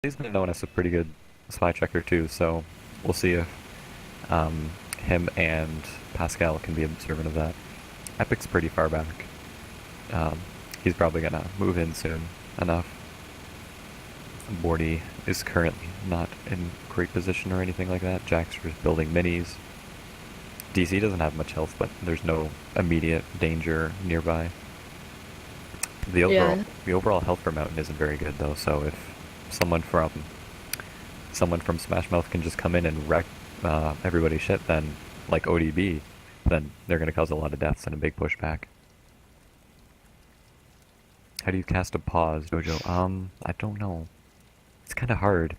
He's been known as a pretty good spy checker too, so we'll see if him and Pascal can be observant of that. Epic's pretty far back. He's probably gonna move in soon enough. Bordy is currently not in great position or anything like that. Jaxter's building minis. DC doesn't have much health, but there's no immediate danger nearby. The overall health for Mountain isn't very good though, so if someone from Smash Mouth can just come in and wreck everybody's shit, then like ODB, then they're gonna cause a lot of deaths and a big pushback. How do you cast a pause, Dojo? I don't know. It's kind of hard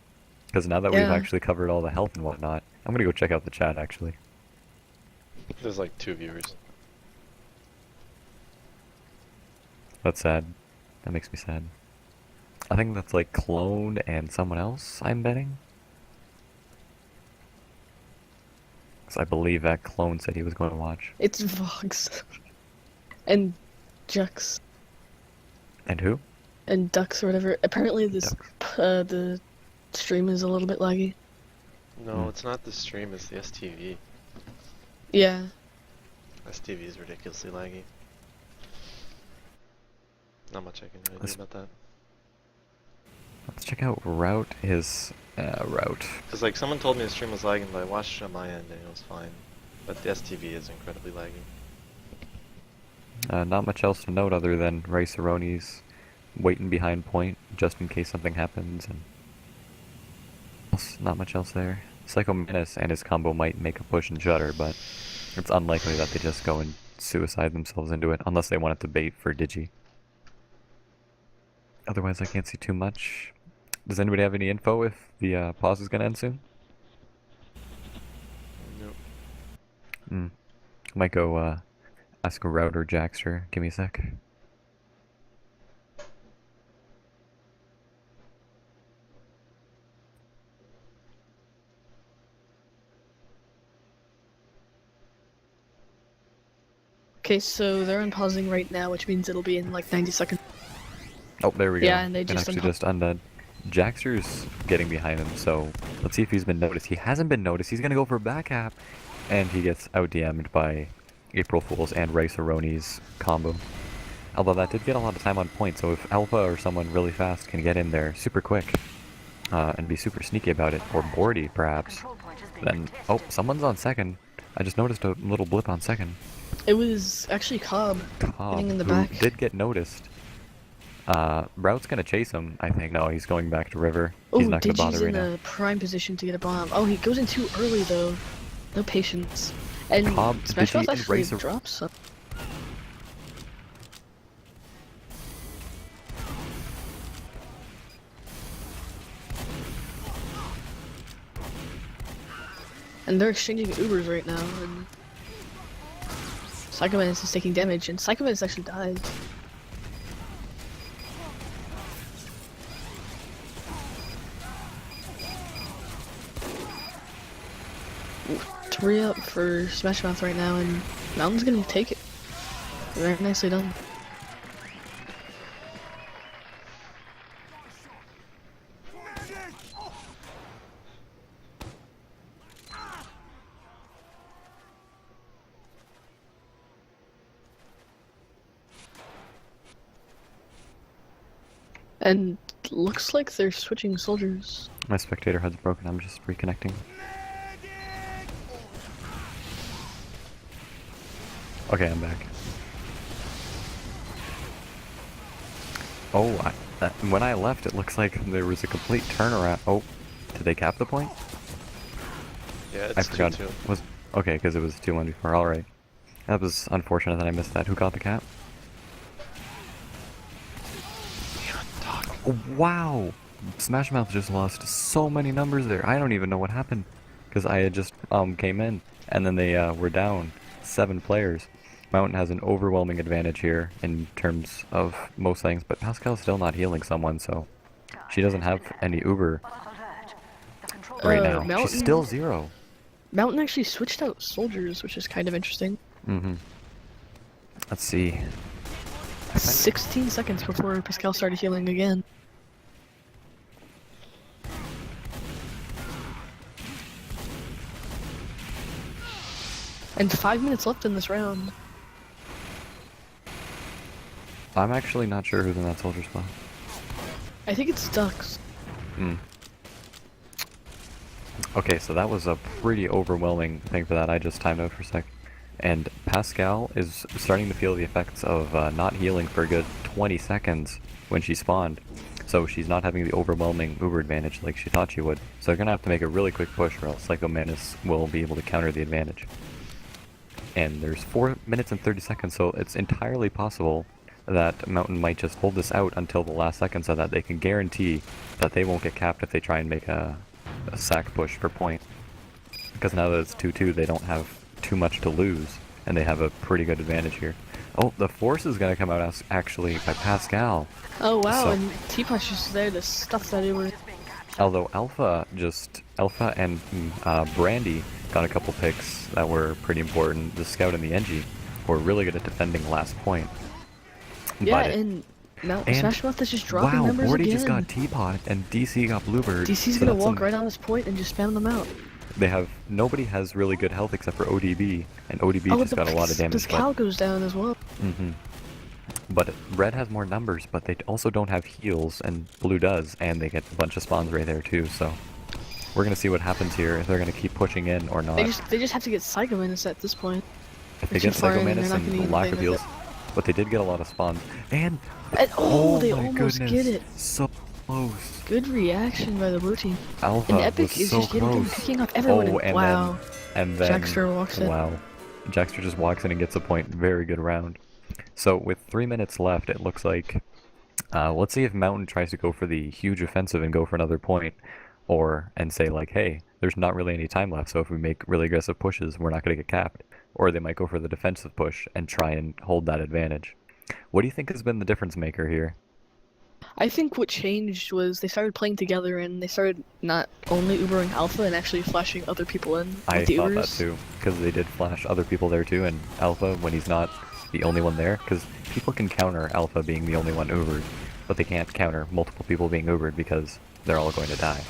because now that we've actually covered all the health and whatnot, I'm gonna go check out the chat actually. There's like 2 viewers. That's sad. That makes me sad. I think that's like Clone and someone else, I'm betting. Because I believe that Clone said he was going to watch. It's Vox. And Jux. And who? And Ducks or whatever. Apparently this the stream is a little bit laggy. No, it's not the stream, it's the STV. Yeah. STV is ridiculously laggy. Not much I can really do about that. Let's check out Route is Route. Because like someone told me the stream was lagging, but I watched it on my end and it was fine. But the STV is incredibly laggy. Not much else to note other than Rice-A-Roni's waiting behind point just in case something happens, and not much else there. Psycho Menace and his combo might make a push and shutter, but it's unlikely that they just go and suicide themselves into it unless they want it to bait for Digi. Otherwise, I can't see too much. Does anybody have any info if the pause is going to end soon? Nope. Might go ask a Route or Jaxter. Give me a sec. Okay, so they're unpausing right now, which means it'll be in like 90 seconds. Oh, there we go. Yeah, and they just actually just undead. Jaxter's getting behind him, so let's see if he's been noticed. He hasn't been noticed. He's gonna go for a back cap, and he gets out DM'd by April Fools and Rice-A-Roni's combo. Although that did get a lot of time on point, so if Alpha or someone really fast can get in there super quick and be super sneaky about it, or Bordy perhaps, then oh, someone's on second. I just noticed a little blip on second. It was actually Cobb getting in the back. Did get noticed. Route's gonna chase him, I think. No, he's going back to River. Oh, He's not gonna bother Digi's right in now. a prime position to get a bomb. Oh, he goes in too early though. No patience. And Cobb, Smash Mouth Digi, and actually Racer. drops some. And they're exchanging Ubers right now, and Psycho Menace is taking damage, and Psycho Menace actually dies. Ooh, 3 up for Smash Mouth right now, and Mountain's gonna take it. Very nicely done. And looks like they're switching soldiers. My spectator HUD's broken. I'm just reconnecting. Okay, I'm back. Oh, when I left, it looks like there was a complete turnaround. Oh, did they cap the point? Yeah, it's I forgot. 2-2. Was okay because it was 2-1 before. All right, that was unfortunate that I missed that. Who got the cap? Oh, wow! Smash Mouth just lost so many numbers there. I don't even know what happened because I had just came in and then they were down 7 players. Mountain has an overwhelming advantage here in terms of most things, but Pascal's still not healing someone, so she doesn't have any Uber right now. Mountain, She's still 0. Mountain actually switched out soldiers, which is kind of interesting. Let's see. 16 seconds before Pascal started healing again. And 5 minutes left in this round. I'm actually not sure who's in that soldier spot. I think it's Ducks. Hmm. Okay, so that was a pretty overwhelming thing for that. I just timed out for a sec. And Pascal is starting to feel the effects of not healing for a good 20 seconds when she spawned. So she's not having the overwhelming Uber advantage like she thought she would. So they're going to have to make a really quick push or else Psycho Mantis will be able to counter the advantage. And there's 4 minutes and 30 seconds, so it's entirely possible that Mountain might just hold this out until the last second so that they can guarantee that they won't get capped if they try and make a sack push for point. Because now that it's 2-2, they don't have too much to lose, and they have a pretty good advantage here. Oh, the force is going to come out as actually by Pascal. Oh wow, So- and Teapot's just there to stuff that Uber. Although Alpha and Brandy got a couple picks that were pretty important. The Scout and the Engie were really good at defending last point. Yeah, But and and- Smash Mouth is just dropping wow, numbers Morty again. just got Teapot and DC got Bluebird. DC's so gonna that's walk some- right on this point and just spam them out. They have nobody has really good health except for ODB, and ODB just got a lot of damage. This Cal goes down as well. But Red has more numbers, but they also don't have heals, and Blue does, and they get a bunch of spawns right there too. So we're gonna see what happens here. If they're gonna keep pushing in or not. They just have to get Psycho Menace at this point. If they They're get too far Psycho in, they're Menace not and gonna even lack make of it. heals, but they did get a lot of spawns. And They my almost goodness, get it. so close. Good reaction by the blue team. Alpha And Epic was is so just getting them, close. picking off everyone. Oh, and and wow. And then Jackster walks in. Wow, Jackster just walks in and gets a point. Very good round. So with 3 minutes left, it looks like. Let's see if Mountain tries to go for the huge offensive and go for another point, and say like, hey, there's not really any time left. So if we make really aggressive pushes, we're not going to get capped. Or they might go for the defensive push and try and hold that advantage. What do you think has been the difference maker here? I think what changed was they started playing together and they started not only Ubering Alpha and actually flashing other people in with I the thought that Ubers. too, because they did flash other people there too, and Alpha when he's not the only one there, because people can counter Alpha being the only one Ubered, but they can't counter multiple people being Ubered because they're all going to die.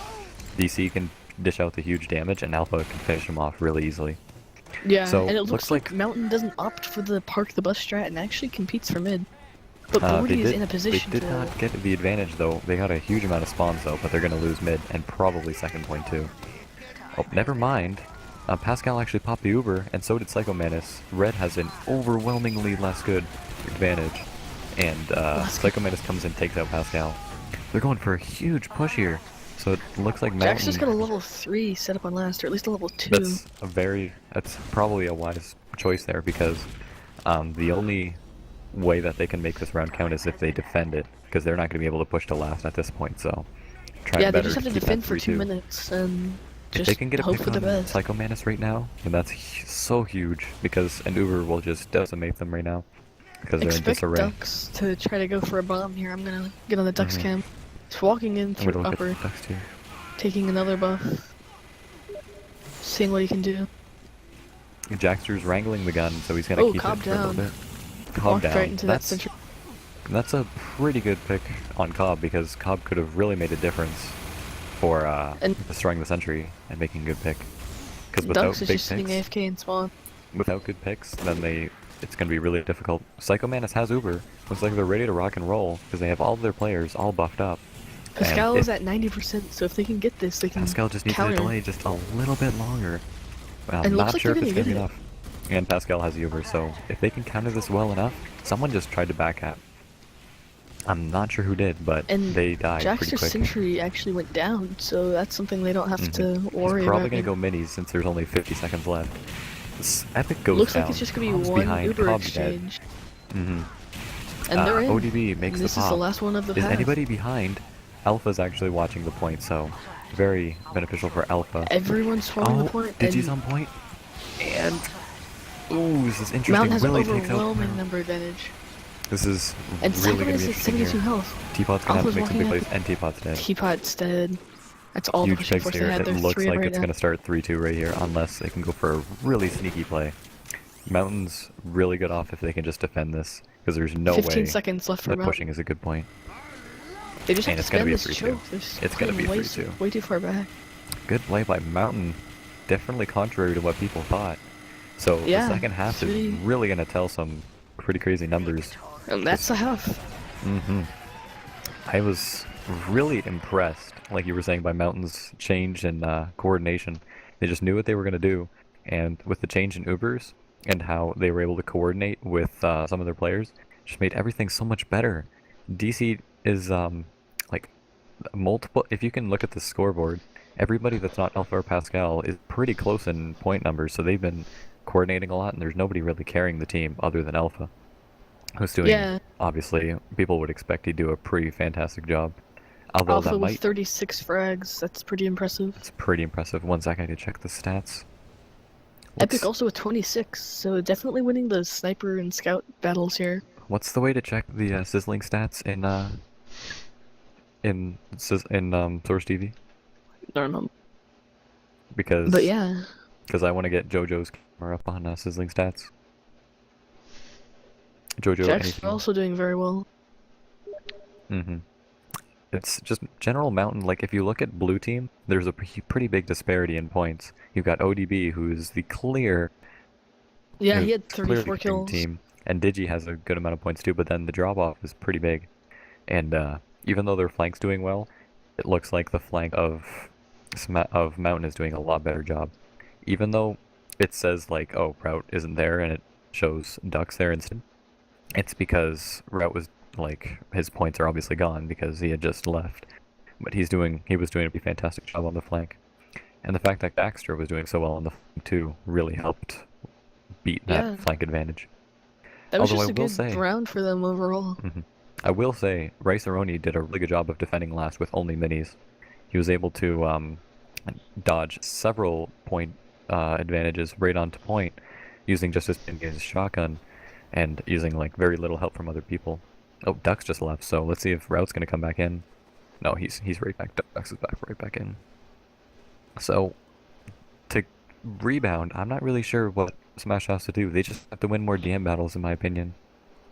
DC can dish out the huge damage, and Alpha can finish him off really easily. Yeah, So, and it looks looks like like- Mountain doesn't opt for the park the bus strat and actually competes for mid. But They Brody is did- in a position They did to... not get the advantage though. They got a huge amount of spawns though, but they're going to lose mid and probably second point too. Oh, never mind. Pascal actually popped the Uber, and so did Psycho Mantis. Red has an overwhelmingly less good advantage, and Psycho Mantis comes in, takes out Pascal. They're going for a huge push here, so it looks like Jack's just got a Mountain. level 3 set up on last, or at least a level 2. That's probably a wise choice there because the only way that they can make this round count is if they defend it, because they're not going to be able to push to last at this point. So try Yeah, they better just have to keep that defend for 2 3-2. minutes and If just they can get a hope pick for the on best. Psycho Mantis right now, then that's so huge because an Uber will just decimate them right now because they're in Expect disarray. Ducks to try to go for a bomb here. I'm gonna get on the Ducks Mhm. cam. Just walking in I'm through gonna look upper, at Ducks too. taking another buff. Seeing what he can do. Jackster's wrangling the gun, so he's gonna Oh, keep Cobb it for a little down. bit. Cobb Walked down. right into that that's sentry. that's a pretty good pick on Cobb because Cobb could have really made a difference for And- destroying the sentry and making a good pick. Because without Ducks is big just sitting picks, AFK in spawn. without good picks, then it's gonna be really difficult. Psycho Mantis has Uber. Looks like they're ready to rock and roll because they have all of their players all buffed up. Pascal And is at 90%, so if they can get this, they can Pascal just needs counter. to delay just a little bit longer. Well, And it I'm looks not like sure if they're it's gonna gonna be get it. enough. And Pascal has Uber, so if they can counter this well enough, someone just tried to backcap. I'm not sure who did, but And they died pretty Jackster's quick. sentry actually went down, so that's something they don't have to He's worry probably about. gonna go minis since there's only 50 seconds left. This Epic goes Looks down. like it's just gonna be Cobb's one behind, Uber Cobb's dead. exchange. Mhm. And they're in. ODB makes and this the is pop. the last one of the Is path. anybody behind? Alpha's actually watching the point, so very beneficial for Alpha. Everyone's swarming Oh, the point. Digi's and on point. And ooh, this is interesting. Mountain has Willie takes out. overwhelming number advantage. This is And really gonna Cyclone be is at interesting 72 here. health. Teapot's gonna have to Alpha's make some big walking plays, and Teapot's dead. Teapot's dead. That's all the Huge pushing picks force they here. had. It There's looks 3 like right it's now. gonna start 3-2 right here, unless they can go for a really sneaky play. Mountain's really good off if they can just defend this, because there's no 15 way seconds left for that Mountain. pushing is a good point. They just have and to it's gonna spam be a this 3-2. choke. They're It's gonna be a way 3-2. Way too far back. Good play by Mountain. Definitely contrary to what people thought. So the Yeah, second half is see? really going to tell some pretty crazy numbers. And that's a half. Hmm I was really impressed, like you were saying, by Mountain's change in coordination. They just knew what they were going to do, and with the change in Ubers and how they were able to coordinate with some of their players, just made everything so much better. DC is like multiple. If you can look at the scoreboard, everybody that's not Alpha or Pascal is pretty close in point numbers, so they've been coordinating a lot, and there's nobody really carrying the team other than Alpha, who's doing, Yeah, obviously, people would expect he'd do a pretty fantastic job. Although that Alpha with might, 36 frags. That's pretty impressive. it's pretty impressive. One sec, I need to check the stats. Epic What's, also with 26, so definitely winning the sniper and scout battles here. what's the way to check the sizzling stats in Source TV? I don't know. Because But yeah, I want to get JoJo's camera up on sizzling stats. JoJo, Jack's anything? also doing very well. Mm-hmm. It's just general Mountain. Like, if you look at Blue Team, there's a pretty big disparity in points. You've got ODB, who's the clear, Yeah, who's he had clearly 34 carrying kills. the team, and Digi has a good amount of points too. But then the drop off is pretty big, and even though their flank's doing well, it looks like the flank of Mountain is doing a lot better job. Even though it says like, oh, Route isn't there, and it shows Ducks there instead. It's because Route was like, his points are obviously gone because he had just left. But he was doing a pretty fantastic job on the flank. And the fact that Daxter was doing so well on the flank too really helped beat that Yeah. flank advantage. That was Although just a I will good say, round for them overall. I will say, Rice-A-Roni did a really good job of defending last with only minis. He was able to dodge several point advantages right onto point using just his shotgun and using like very little help from other people. Oh, Ducks just left, so let's see if Route's gonna come back in. No, he's right back. Ducks is right back in. So to rebound, I'm not really sure what Smash has to do. They just have to win more DM battles, in my opinion.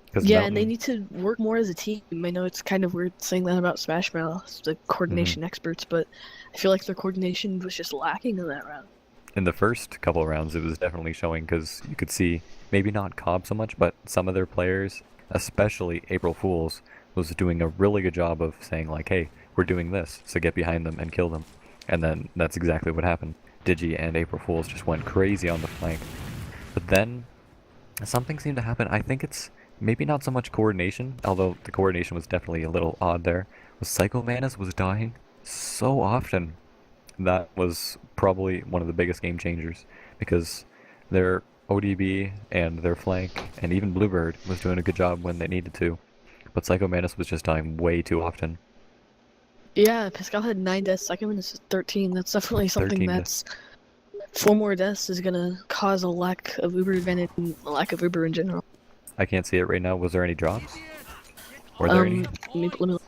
Because Yeah, and they need to work more as a team. I know it's kind of weird saying that about Smash Mouth, the coordination experts, but I feel like their coordination was just lacking in that round. in the first couple of rounds, it was definitely showing because you could see maybe not Cobb so much, but some of their players, especially April Fools, was doing a really good job of saying like, "Hey, we're doing this, so get behind them and kill them." And then that's exactly what happened. Digi and April Fools just went crazy on the flank. But then something seemed to happen. I think it's maybe not so much coordination, although the coordination was definitely a little odd there. Was Psycho Manus was dying so often. That was probably one of the biggest game changers because their ODB and their flank and even Bluebird was doing a good job when they needed to, but Psycho Manus was just dying way too often. Yeah, Pascal had 9 deaths, Psycho Manus is 13. That's definitely something 13 that's... 4 more deaths is gonna cause a lack of Uber advantage and a lack of Uber in general. I can't see it right now. Was there any drops? Were there any? Let me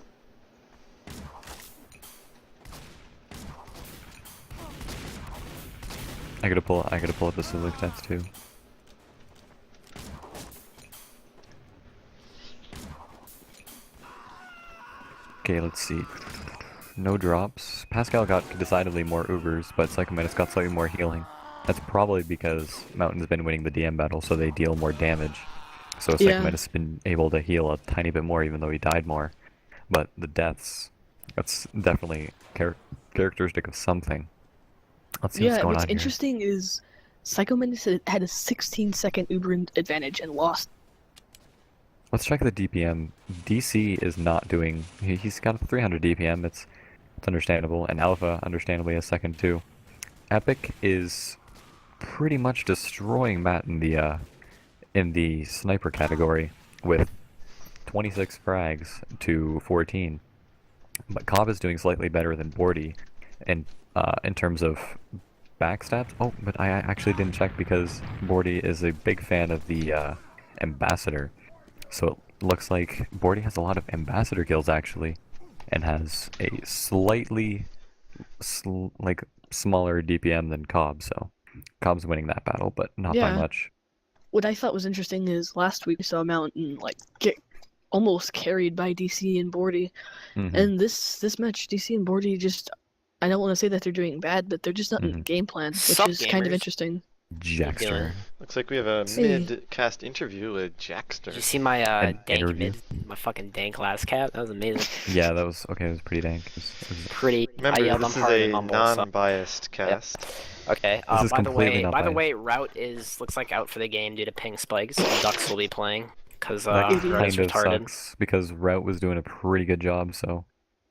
I gotta pull up the Sizzling stats too. Okay, let's see. No drops. Pascal got decidedly more Ubers, but Psycho Manus got slightly more healing. That's probably because Mountain's been winning the DM battle, so they deal more damage. So Psycho Manus has been able to heal a tiny bit more, even though he died more. But the deaths, that's definitely characteristic of something. Let's see what's going what's on here. interesting is Psycho Manus had a 16-second Uber advantage and lost. Let's check the DPM. DC is not doing... He's got 300 DPM, it's understandable, and Alpha, understandably, is second too. Epic is pretty much destroying Matt in the sniper category with 26 frags to 14. But Cobb is doing slightly better than Bordy in terms of backstats. Oh, but I actually didn't check because Bordy is a big fan of the Ambassador. So it looks like Bordy has a lot of Ambassador kills actually, and has a slightly smaller DPM than Cobb. So Cobb's winning that battle, but not by much. What I thought was interesting is last week we saw Mountain get almost carried by DC and Bordy, and this match DC and Bordy just, I don't want to say that they're doing bad, but they're just not in the game plan, which is kind of interesting. Jackster. Looks like we have a See. mid-cast interview with Jackster. Did you see my An dank interview? my fucking dank last cap? That was amazing. Yeah, that was okay. It was pretty dank. Pretty. I Remember, yelled this on is hard a and mumble, so. non-biased cast. Okay. This is By the completely way, not by the biased. way, Route looks like out for the game due to ping spikes. And Ducks will be playing because That Idiot. Route is kind of retarded. sucks because Route was doing a pretty good job. So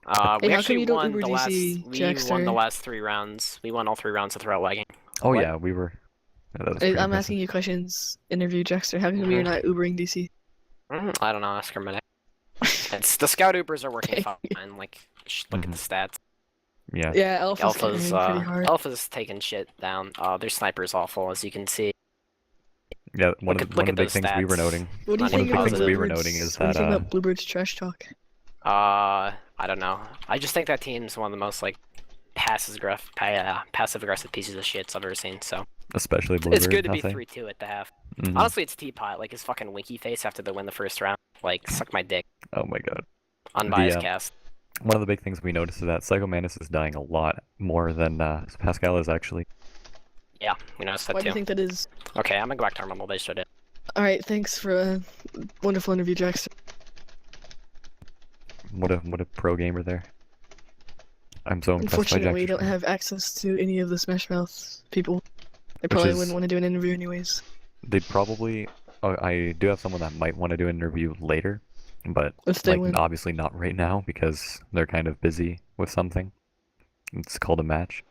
We Hey, how come actually you don't won Uber the last. DC, We won the Jackster? last 3 rounds. We won all 3 rounds with Route lagging. oh What? yeah, we were. Yeah, that was pretty I'm impressive. asking you questions. Interview Jackster. How come you're not Ubering DC? I don't know. Ask her a minute. It's the Scout Ubers are working Okay. fine. Like, look at the stats. Yeah. Yeah, Alpha's Alpha's carrying pretty hard. Alpha's taking shit down. Their sniper's awful, as you can see. Yeah, one Look of at- the look at big those things we were stats. noting. What do you One of think the about things we were Bluebird's- noting is What do you think that, about Bluebird's trash talk? I don't know. I just think that team's one of the most like passive aggressive pieces of shit I've ever seen. So Especially Bluebird. it's good to I be think. 3-2 at the half. Mhm. Honestly, it's Teapot. Like his fucking winky face after they win the first round. Like suck my dick. Oh my god. Unbiased cast. One of the big things we noticed is that Psycho Mantis is dying a lot more than Pascal is actually. Yeah, we noticed that Why do too. you think that is? Okay, I'm gonna go back to our mumble. They showed it. Alright, thanks for a wonderful interview, Jackster. What a pro gamer there. I'm so impressed by Unfortunately, we Jackson. don't have access to any of the Smash Mouth people. They probably wouldn't want to do an interview anyways. They'd probably. Oh, I do have someone that might want to do an interview later, but If they like win. obviously not right now because they're kind of busy with something. It's called a match.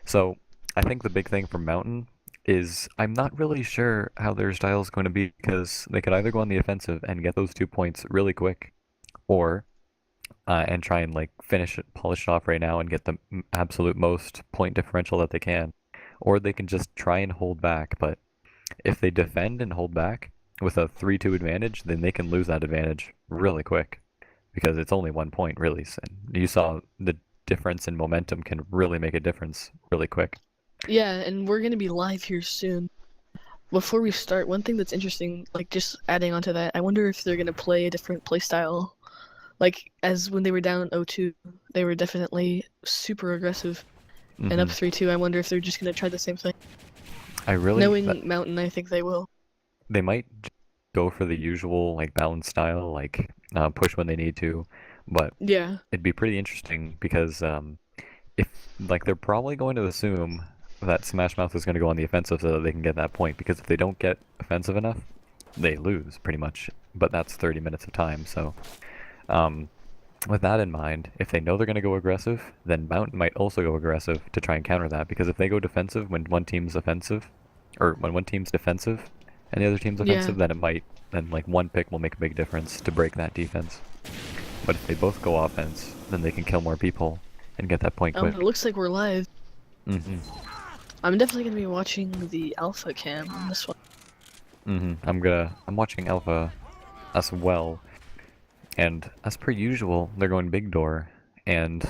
So I think the big thing for Mountain is I'm not really sure how their style is going to be because they could either go on the offensive and get those 2 points really quick, or and try and like finish it, polish it off right now and get the absolute most point differential that they can, or they can just try and hold back. But if they defend and hold back with a 3-2 advantage, then they can lose that advantage really quick because it's only 1 point really. And you saw the difference in momentum can really make a difference really quick. Yeah, and we're gonna be live here soon. Before we start, one thing that's interesting, like just adding on to that, I wonder if they're gonna play a different playstyle. Like, as when they were down 0-2, they were definitely super aggressive. And up Mhm. 3-2, I wonder if they're just gonna try the same thing. I really Knowing Mountain, I think they will. they might go for the usual like balanced style, like push when they need to, but Yeah. it'd be pretty interesting because if like they're probably going to assume that Smash Mouth is going to go on the offensive so that they can get that point, because if they don't get offensive enough, they lose pretty much. But that's 30 minutes of time, so with that in mind, if they know they're going to go aggressive, then Mountain might also go aggressive to try and counter that, because if they go defensive when one team's offensive, or when one team's defensive and the other team's offensive, then like one pick will make a big difference to break that defense. But if they both go offense, then they can kill more people and get that point quick. It looks like we're live. Mm-hmm. I'm definitely gonna be watching the Alpha cam on this one. Mm-hmm. I'm watching Alpha as well. And as per usual, they're going big door. And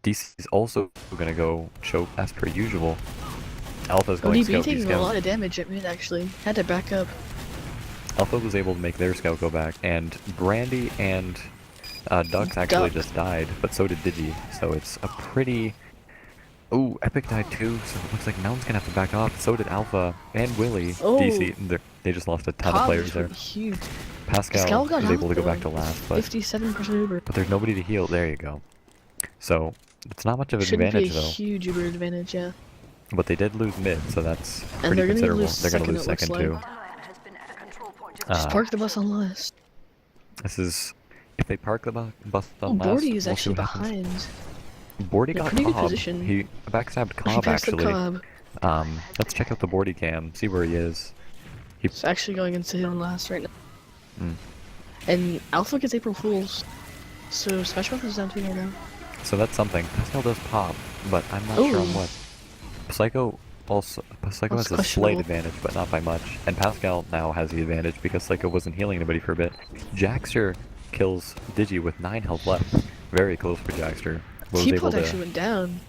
DC's also gonna go choke as per usual. Alpha's going ODB scout, taking a scout. lot of damage at mid, actually. Had to back up. Alpha was able to make their scout go back, and Brandy and Ducks actually Duck. just died, but so did Digi. So it's a pretty... Ooh, Epic died too, so it looks like Mountain's gonna have to back off. So did Alpha and Willy. Oh. DC, they just lost a ton of Cobb players is there. huge. Pascal got was able to go out, back to though. last, but 57% Uber. there's nobody to heal. There you go. So it's not much of an Shouldn't advantage be a though. huge Uber advantage, yeah. But they did lose mid, so that's And pretty they're gonna considerable. lose They're gonna second, lose it looks second like. too. Just park the bus on last. This is if they park the bus Oh, on last. Bordy is we'll actually see what happens. behind. Bordy Yeah, got pretty good Cobb. position. He backstabbed He Cobb passed the actually. Cobb. Let's check out the Bordy cam, see where he is. It's actually going into him last right now. Mm. And Alpha gets April Fools. So Smash Mouth is down 2 right now. So that's something. Pascal does pop, but I'm not sure on Ooh. what. Psycho has That's a slight questionable. advantage, but not by much. And Pascal now has the advantage because Psycho wasn't healing anybody for a bit. Jackster kills Digi with 9 health left. Very close for Jackster. Was able Teapot to. actually went down.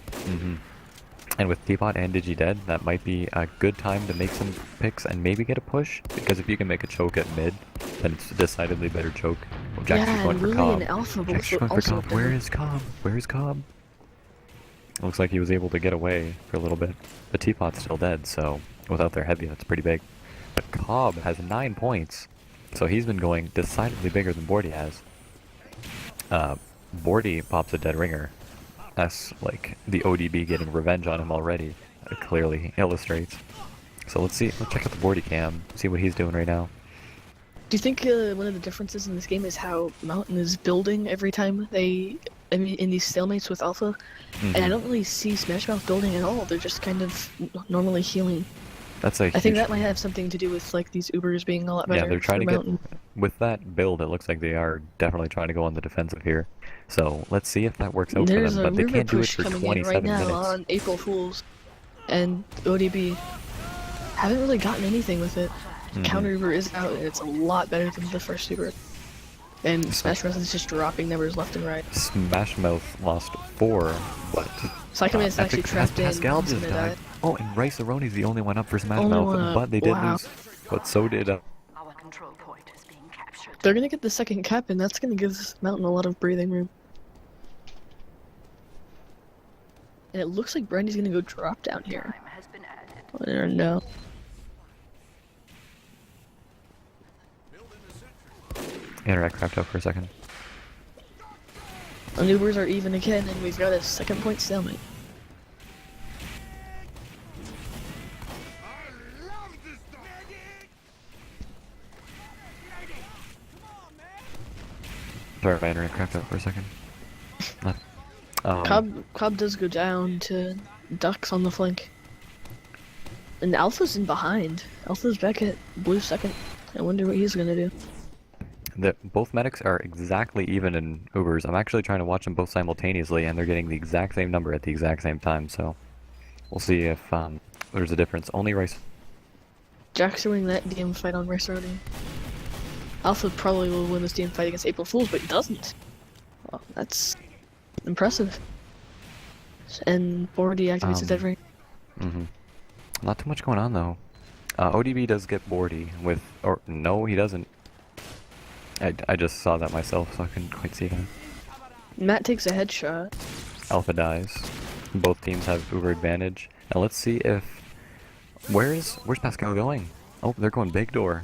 And with Teapot and Digi dead, that might be a good time to make some picks and maybe get a push. Because if you can make a choke at mid, then it's a decidedly better choke. Well, Jackster's Yeah, going and for Willy Cobb. and Alpha both Jackster's going for also Cobb. went Where down. is Cobb? Where is Cobb? It looks like he was able to get away for a little bit. The teapot's still dead, so without their heavy, that's pretty big. But Cobb has 9 points, so he's been going decidedly bigger than Bordy has. Bordy pops a dead ringer. That's like the ODB getting revenge on him already. It clearly illustrates. So let's see. Let's check out the Bordy cam. See what he's doing right now. Do you think one of the differences in this game is how Mountain is building every time in these stalemates with Alpha? Mm-hmm. And I don't really see Smash Mouth building at all. They're just kind of normally healing. That's a I think that might have something to do with like these Ubers being a lot better. Yeah, they're trying to Mountain. get with that build. It looks like they are definitely trying to go on the defensive here. So let's see if that works out There's for them. a But they river can't do it push for coming in 27 right now minutes. on April Fools, and ODB haven't really gotten anything with it. Counter Uber is out, and it's a lot better than the first Uber. And Smash Mouth is just dropping numbers left and right. Smash Mouth lost 4, but Psycho Man's actually Epic trapped in. Pascal He's just gonna died. die. Oh, and Rice Aroni's the only one up for Smash Only Mouth, one up. but they did Wow. lose. But so did Our control point is being captured. They're gonna get the second cap, and that's gonna give Mountain a lot of breathing room. And it looks like Brandy's gonna go drop down here. Time has been added. I don't know. Interact crapped out for a second. The Ubers are even again, and we've got a second point stalemate. Sorry if I interact crapped out for a second. Cobb does go down to Ducks on the flank. And Alpha's in behind. Alpha's back at blue second. I wonder what he's gonna do. Both medics are exactly even in Ubers. I'm actually trying to watch them both simultaneously, and they're getting the exact same number at the exact same time, so we'll see if there's a difference. Only Rice. Jack's winning that DM fight on Rice Roadie. Alpha probably will win this DM fight against April Fools, but he doesn't. Well, that's impressive. And Bordy activates the dead ring. Not too much going on, though. ODB does get Bordy with... Or, no, he doesn't. I just saw that myself, so I couldn't quite see that. Matt takes a headshot. Alpha dies. Both teams have Uber advantage. Now let's see if... Where's Pascal going? Oh, they're going big door.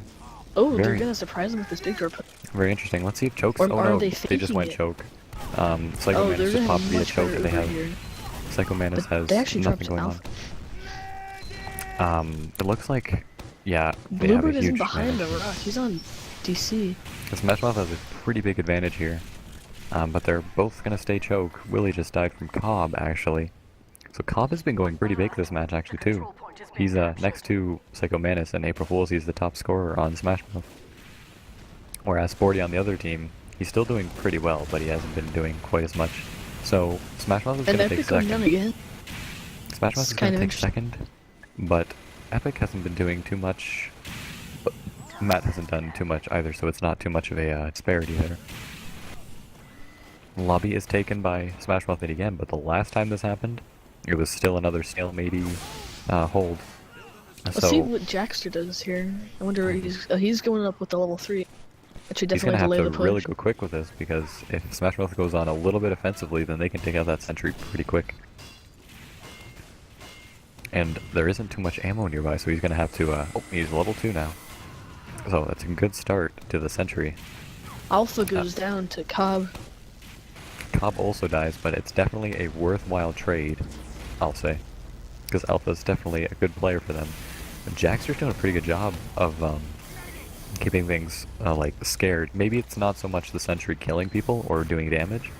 Oh, they're Very- gonna surprise him with this big door. Very interesting. Let's see if Choke's... Or oh are no, they just faking went it? Choke. Psycho Oh, Manus they're just gonna popped have via much Choke, better and they Uber have... here. Psycho Manus But has they actually nothing dropped going Alpha. on. It looks like... Yeah, they have a Bluebird isn't huge behind the advantage. rock. He's on DC. Smash Mouth has a pretty big advantage here. But they're both gonna stay Choke. Willie just died from Cobb, actually. So Cobb has been going pretty big this match, actually, too. Control point is being He's captured. next to Psycho Manus and April Fools. He's the top scorer on Smash Mouth. Whereas Sporty on the other team, he's still doing pretty well, but he hasn't been doing quite as much. So Smash Mouth is And gonna take Epic going down second. again. Smash Mouth It's is kind gonna of take second, but Epic hasn't been doing too much. But Matt hasn't done too much either, so it's not too much of a disparity there. Lobby is taken by Smash Mouth again, but the last time this happened, it was still another stalemate hold. Let's So see what Jackster does here. I wonder where he's going up with the level 3. That should he's gonna definitely have delay to the push. really go quick with this, because if Smash Mouth goes on a little bit offensively, then they can take out that sentry pretty quick. And there isn't too much ammo nearby, so he's gonna have to. Oh, he's level 2 now. So that's a good start to the sentry. Alpha goes down to Cobb. Cobb also dies, but it's definitely a worthwhile trade, I'll say. Because Alpha's definitely a good player for them. And Jackster's doing a pretty good job of keeping things like scared. Maybe it's not so much the sentry killing people or doing damage,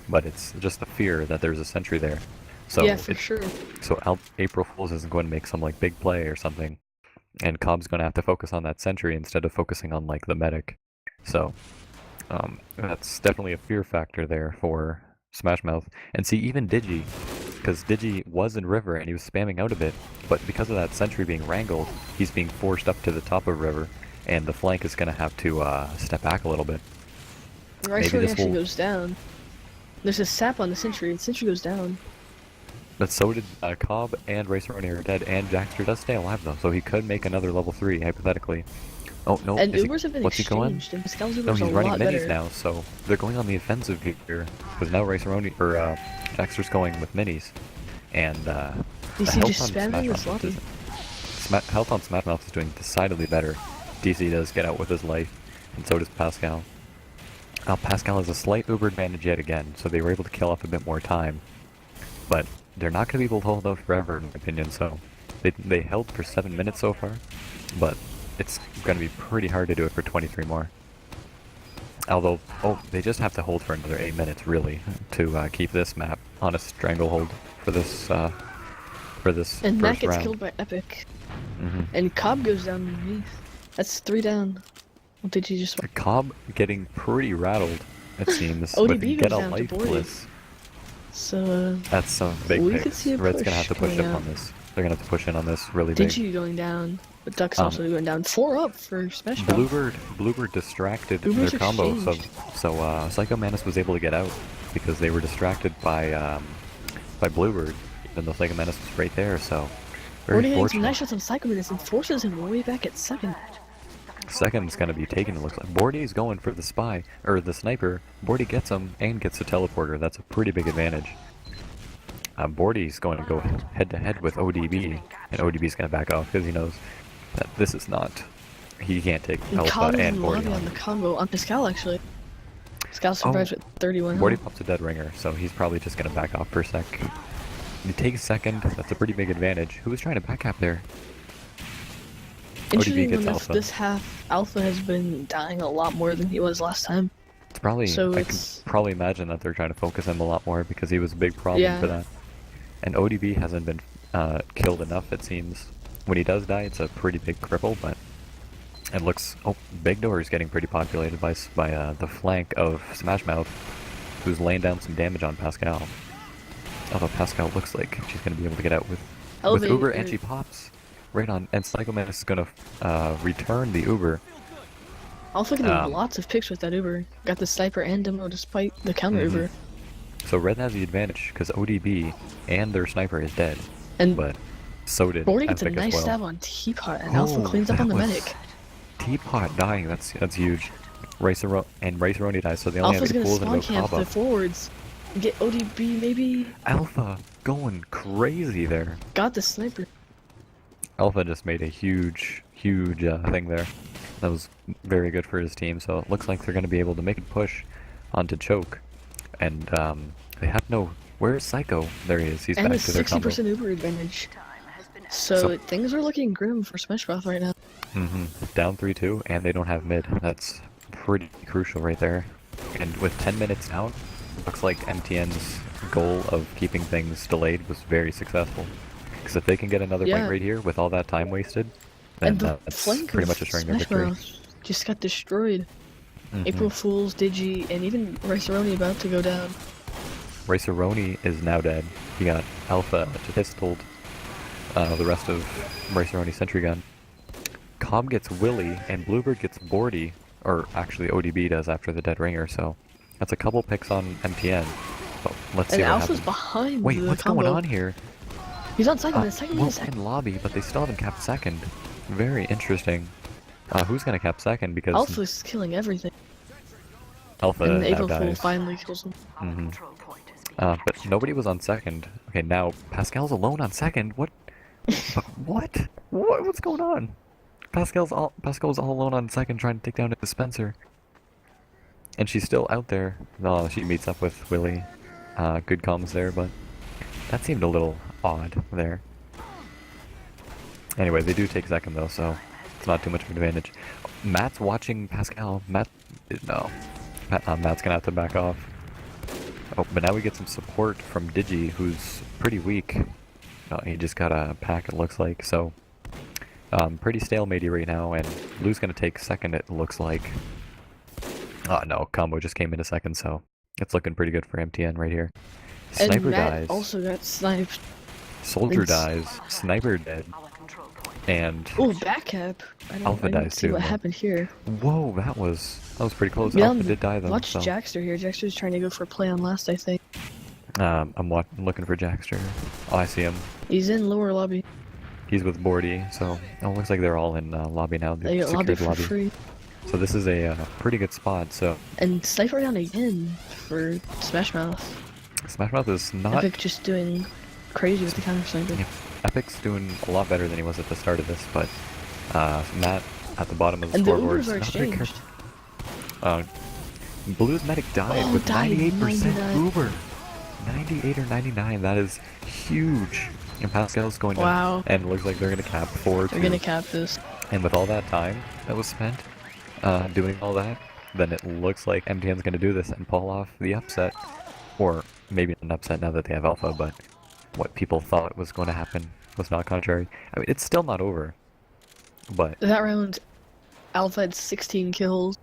but it's just the fear that there's a sentry there. So Yeah, for sure. So April Fools isn't going to make some like big play or something, and Cobb's going to have to focus on that sentry instead of focusing on like the medic. So that's definitely a fear factor there for Smash Mouth. And see, even Digi, because Digi was in River and he was spamming out a bit, but because of that sentry being wrangled, he's being forced up to the top of River, and the flank is going to have to step back a little bit. Rice maybe Road this actually will- goes down. There's a sap on the sentry. The sentry goes down. But so did Cobb and Racer Oni are dead, and Jackster does stay alive though, so he could make another level 3, hypothetically. Oh, no, And is he- Ubers have been what's he going? exchanged, and Pascal's Uber's No, he's a running lot minis better. now, so they're going on the offensive here. Because now Racer Oni, or Jackster's going with minis. and the DC health just on spamming Smash this Mouth lobby. health on Smash Mouth is doing decidedly better. DC does get out with his life, and so does Pascal. Pascal has a slight uber advantage yet again, so they were able to kill off a bit more time. But they're not going to be able to hold out forever, in my opinion, so they held for 7 minutes so far, but it's going to be pretty hard to do it for 23 more. Although, they just have to hold for another 8 minutes, really, to keep this map on a stranglehold for this And first Matt gets round. killed by Epic. Mhm. And Cobb goes down underneath. That's 3 down. What did you just... Cobb getting pretty rattled, it seems, ODB with goes Get a down to Bordy. Lifeless. So, That's some big we could picks. see a Red's gonna have to push push coming up out. on this. They're gonna have to push in on this really big. Digi going down. But Duck's also going down. 4 up for Smash Mouth. Bluebird distracted Uber's their combo, exchanged. so Psycho Manus was able to get out because they were distracted by Bluebird, even though Psycho Manus was right there. So very Bordy getting some fortunate. nice shots on Psycho Manus and forces him way back at second. Second's gonna be taken. It looks like Bordy's going for the spy or the sniper. Bordy gets him and gets the teleporter. That's a pretty big advantage. Bordy's going to go head to head with ODB, and ODB's gonna back off because he knows that this is not. He can't take And Alpha Cobb is and in the lobby Bordy on on. the combo on Pascal actually. Pascal survives with 31 Bordy health. pops a dead ringer, so he's probably just gonna back off for a sec. He takes second. That's a pretty big advantage. Who was trying to backcap there? Interesting gets enough, Alpha. this half, Alpha has been dying a lot more than he was last time. It's probably. So I it's- can probably imagine that they're trying to focus him a lot more because he was a big problem Yeah. for that. And ODB hasn't been killed enough, it seems. When he does die, it's a pretty big cripple, but it looks. Oh, Big Door is getting pretty populated by the flank of Smash Mouth, who's laying down some damage on Pascal. Although Pascal looks like she's going to be able to get out with Elevate Uber, or- and she pops right on. And Psycho Manus is going to return the Uber. Alpha getting Um, lots of picks with that Uber. Got the sniper and demo despite the counter Mhm. Uber. So Red has the advantage because ODB and their sniper is dead, And but so did Bordy gets a Epic nice as well. stab on Teapot, and Alpha Oh, cleans up on the that was- medic. Teapot dying, that's huge. Riceroni dies, so they only Alpha's have gonna eight pools and spawn no camp the combo. forwards. Get ODB maybe. Alpha going crazy there. Got the sniper. Alpha just made a huge thing there. That was very good for his team, so it looks like they're going to be able to make a push onto Choke. And they have no... Where's Psycho? There he is. He's And a back to their combo. 60% Uber advantage. Time has been So, So- things are looking grim for Smash Mouth right now. Down 3-2, and they don't have mid. That's pretty crucial right there. And with 10 minutes down, looks like MTN's goal of keeping things delayed was very successful. Because if they can get another Yeah. point right here with all that time wasted, then And the that's flank pretty of much assuring their Smash victory. Mouth just got destroyed. Mhm. April Fools, Digi, and even Riceroni about to go down. Riceroni is now dead. He got Alpha to pistoled the rest of Riceroni's sentry gun. Cobb gets Willy, and Bluebird gets Bordy, or actually ODB does after the dead ringer, so that's a couple picks on MTN. But let's see And what Alpha's happens. behind Wait, the what's combo. going on here? He's on second, and second Well, is in lobby, but they still haven't capped second. Very interesting. Who's gonna cap second? Because Alpha's killing everything. Alpha And now April Fool dies. finally kills him. our Mhm. control point is being But nobody was on second. Okay, now Pascal's alone on second. What? What? What's going on? Pascal's all alone on second, trying to take down a dispenser. And she's still out there. No, she meets up with Willy. Good comms there, but that seemed a little odd there. Anyway, they do take second though, so it's not too much of an advantage. Matt's watching Pascal. Matt's gonna have to back off. Oh, but now we get some support from Digi, who's pretty weak. He just got a pack, it looks like, so pretty stalematey right now, and Lou's gonna take second, it looks like. Oh no, combo just came in a second, so it's looking pretty good for MTN right here. Sniper And Matt dies, also got sniped. Soldier it's- dies, Sniper dead, our control point. and Oh, back cap. I Alpha didn't dies see too, what though. happened here. whoa, that was pretty close. Yeah, Alpha did die though, Watch so Jackster here. Jackster's trying to go for a play on last, I think. I'm looking for Jackster. Oh, I see him. He's in lower lobby. He's with Bordy, so it looks like they're all in lobby now. They They've get lobby secured for free. So this is a pretty good spot. So And Sniper down again for Smash Mouth. Smash Mouth is not Epic just doing crazy with the counter sniper. Yeah. Epic's doing a lot better than he was at the start of this, but Matt at the bottom of the And the scoreboard. Ubers are exchanged. Blue's medic died Oh, with died, 98% 99. Uber. 98 or 99, that is huge. And Pascal's going to, Wow. and it looks like they're going to cap 4-2. They're gonna cap this. And with all that time that was spent doing all that, then it looks like MTN's going to do this and pull off the upset. Or maybe an upset now that they have Alpha, but what people thought was going to happen was not contrary. I mean, it's still not over, but That round, Alpha had 16 kills,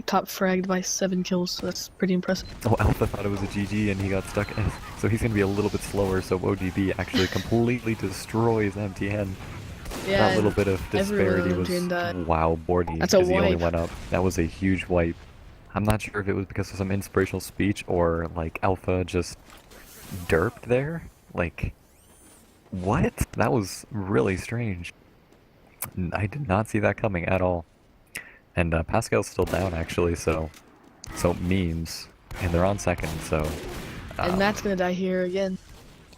top fragged by 7 kills, so that's pretty impressive. oh, Alpha thought it was a GG and he got stuck, so he's going to be a little bit slower, so ODB actually completely destroys MTN. Yeah, That little bit of disparity everyone was, MTN died. wow, Bordy, That's a because he only wipe. went up. That was a huge wipe. I'm not sure if it was because of some inspirational speech or, like, Alpha just derped there. Like, what? That was really strange. I did not see that coming at all. And Pascal's still down, actually, so memes. And they're on second, so... And Matt's gonna die here again.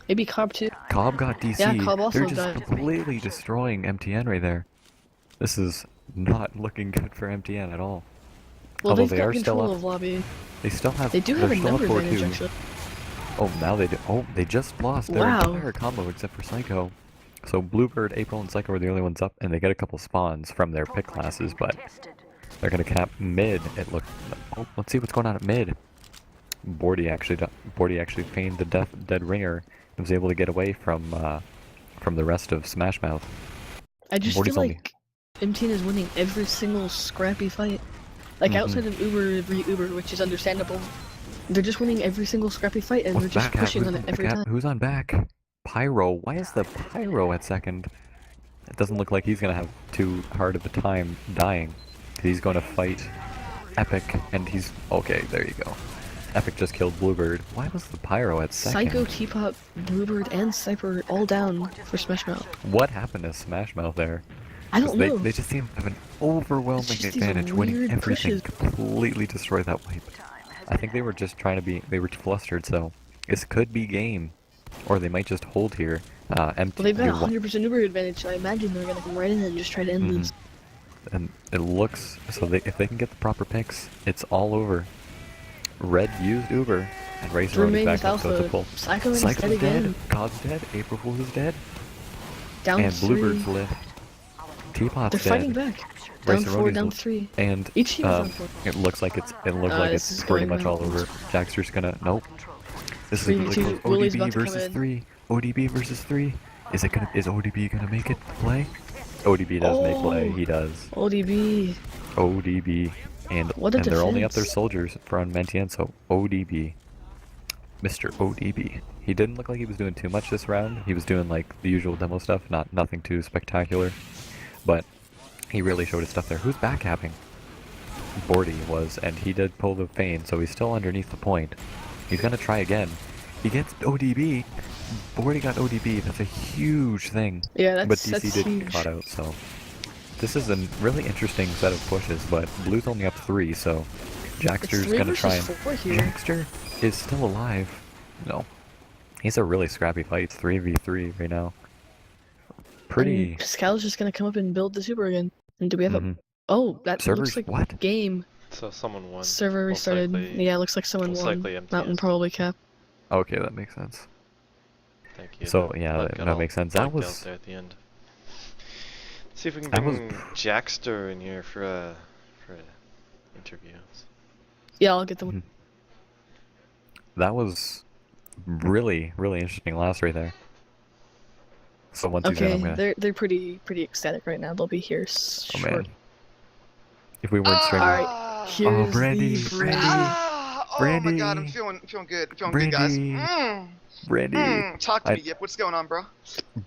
Maybe Cobb too. Cobb got DC. Yeah, Cobb also They're just died. completely destroying MTN right there. This is not looking good for MTN at all. Well, Although they've they got are still control up. of lobby. They still have. They do they're have a still up number advantage, 4-2. actually. Oh, now they do. Oh, they just lost their Wow. entire combo except for Psycho. So Bluebird, April, and Psycho are the only ones up, and they get a couple spawns from their pick classes, but they're gonna cap mid. It looked. Oh, let's see what's going on at mid. Bordy actually feigned the dead ringer and was able to get away from the rest of Smash Mouth. I just Bordy's feel only- like MTN is winning every single scrappy fight. Like, outside of Uber re-Uber, which is understandable, they're just winning every single scrappy fight, and they're What's just back at? pushing Who's on on it every back at? time. Who's on back? Pyro. Why is the Pyro at second? It doesn't look like he's gonna have too hard of a time dying. He's going to fight Epic, and he's okay. There you go. Epic just killed Bluebird. Why was the Pyro at second? Psycho, Teapot, Bluebird, and Cypher all down for Smash Mouth. What happened to Smash Mouth there? I don't know. They just seem to have an overwhelming It's just these advantage, winning weird everything. pushes. Completely destroy that wipe. I think they were just trying to be. They were flustered, so this could be game, or they might just hold here. Empty. Well, they've got a 100% Uber advantage, so I imagine they're gonna come right in and just try to end this. And it looks so. If they can get the proper picks, it's all over. Red used Uber, and Racer already Remain back with up, so it's a Alpha. pull. Psycho is dead Psycho's dead. again. Cobb's dead. April Fool's is dead. Down And 3. Bluebird's lit. Teapot's They're fighting dead. back. Down Racer 4, Roni's down lit. 3. And Each team is down 4. it looks like it's this is pretty going much well. all over. Jackster's gonna nope. This is Three, really two, close. Willie's ODB about to come versus in. 3. ODB versus 3. Is ODB gonna make it to play? ODB does make play. He does. ODB. ODB. And What a they're only up their defense. soldiers from MTN, so ODB. Mr. ODB. He didn't look like he was doing too much this round. He was doing like the usual demo stuff, nothing too spectacular. But he really showed his stuff there. Who's backcapping? Bordy was, and he did pull the feign, so he's still underneath the point. He's gonna try again. He gets ODB. Bordy got ODB. That's a huge thing. Yeah, But that's DC did huge. get caught out, so this is a really interesting set of pushes. But Blue's only up 3, so Jackster's 3 gonna try versus and 4 here. Jackster is still alive. No, he's a really scrappy fight. It's 3v3 right now. Pretty. And Pascal's just gonna come up and build the super again. And do we have Mhm. a... Oh, that Servers, looks like what? game. So someone won. Server Most restarted. likely- Yeah, looks like someone most won. likely MTS. Mountain probably cap. Okay, that makes sense. Thank you. So, yeah, That that- got that all makes sense. That blacked out was- there at the end. See if we can That was bring Jackster in here for a interview. Yeah, I'll get the one. Mhm. That was really, really interesting last right there. So once he's in, Okay, I'm gonna. they're pretty ecstatic right now. They'll be here Oh short. man. If we weren't streaming. Alright, here's Brandy, the Brandy. Oh my god, I'm Brandy. feeling good. Feeling good, guys. Brandy. Brandy. Talk to I- me, Yip. What's going on, bro?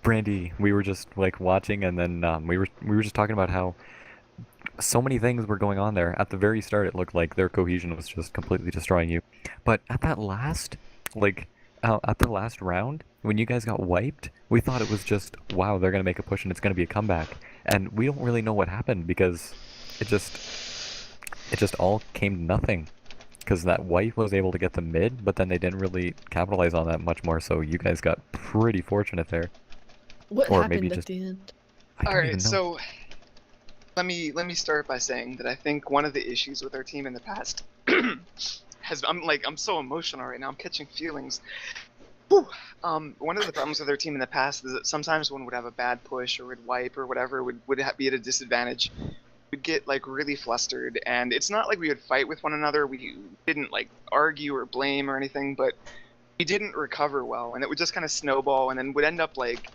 Brandy, we were just like watching, and then we were just talking about how so many things were going on there. At the very start, it looked like their cohesion was just completely destroying you. But at that last, at the last round, when you guys got wiped, we thought it was just, wow, they're gonna make a push and it's gonna be a comeback. And we don't really know what happened because it just all came to nothing. because that wipe was able to get the mid, but then they didn't really capitalize on that much more. So you guys got pretty fortunate there. What Or happened maybe at just- the end? I don't All right, even know. so let me start by saying that I think one of the issues with our team in the past I'm so emotional right now. I'm catching feelings. Whew. One of the problems with our team in the past is that sometimes when we'd have a bad push or would wipe or whatever would be at a disadvantage, we'd get like really flustered, and it's not like we would fight with one another. We didn't like argue or blame or anything, but we didn't recover well, and it would just kind of snowball, and then would end up like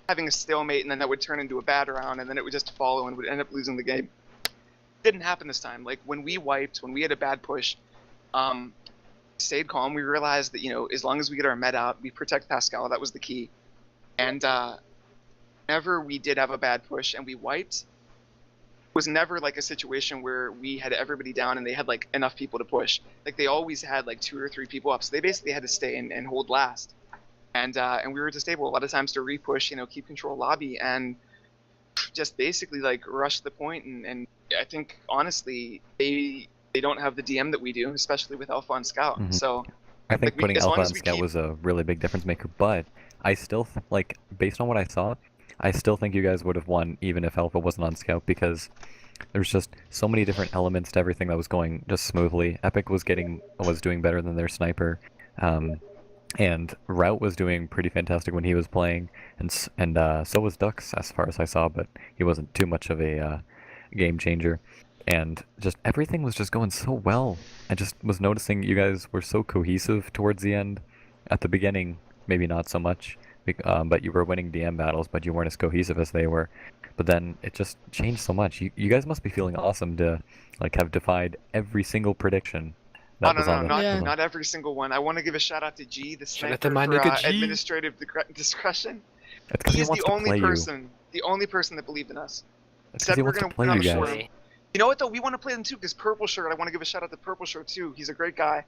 having a stalemate, and then that would turn into a bad round, and then it would just follow and would end up losing the game. Didn't happen this time. Like when we wiped, when we had a bad push, stayed calm. We realized that, you know, as long as we get our med out, we protect Pascal. That was the key. And whenever we did have a bad push and we wiped, it was never like a situation where we had everybody down and they had like enough people to push. Like they always had like 2 or 3 people up, so they basically had to stay and hold last. And we were just able a lot of times to repush, you know, keep control lobby and just basically like rush the point. And I think honestly they don't have the DM that we do, especially with Alpha and Scout. Mhm. So I think like, putting as long Alpha as and we Scout keep- was a really big difference maker, but I still like, based on what I saw, I still think you guys would have won even if Alpha wasn't on Scout, because there's just so many different elements to everything that was going just smoothly. Epic was doing better than their sniper, and Route was doing pretty fantastic when he was playing, and so was Dux as far as I saw, but he wasn't too much of a game changer. And just everything was just going so well. I just was noticing you guys were so cohesive towards the end. At the beginning, maybe not so much, but you were winning DM battles, but you weren't as cohesive as they were. But then it just changed so much. You guys must be feeling awesome to like have defied every single prediction that no, was no, on no, the Yeah. not every single one. I want to give a shout out to G, the Shout out sniper, to my for nigga G. administrative discretion. It's because he He's wants the to only play person, the only person that believed in us. It's 'cause said he we're wants to gonna play win on you a guys. short. You know what though? We want to play them too, because Purple Shirt. I want to give a shout out to Purple Shirt too. He's a great guy.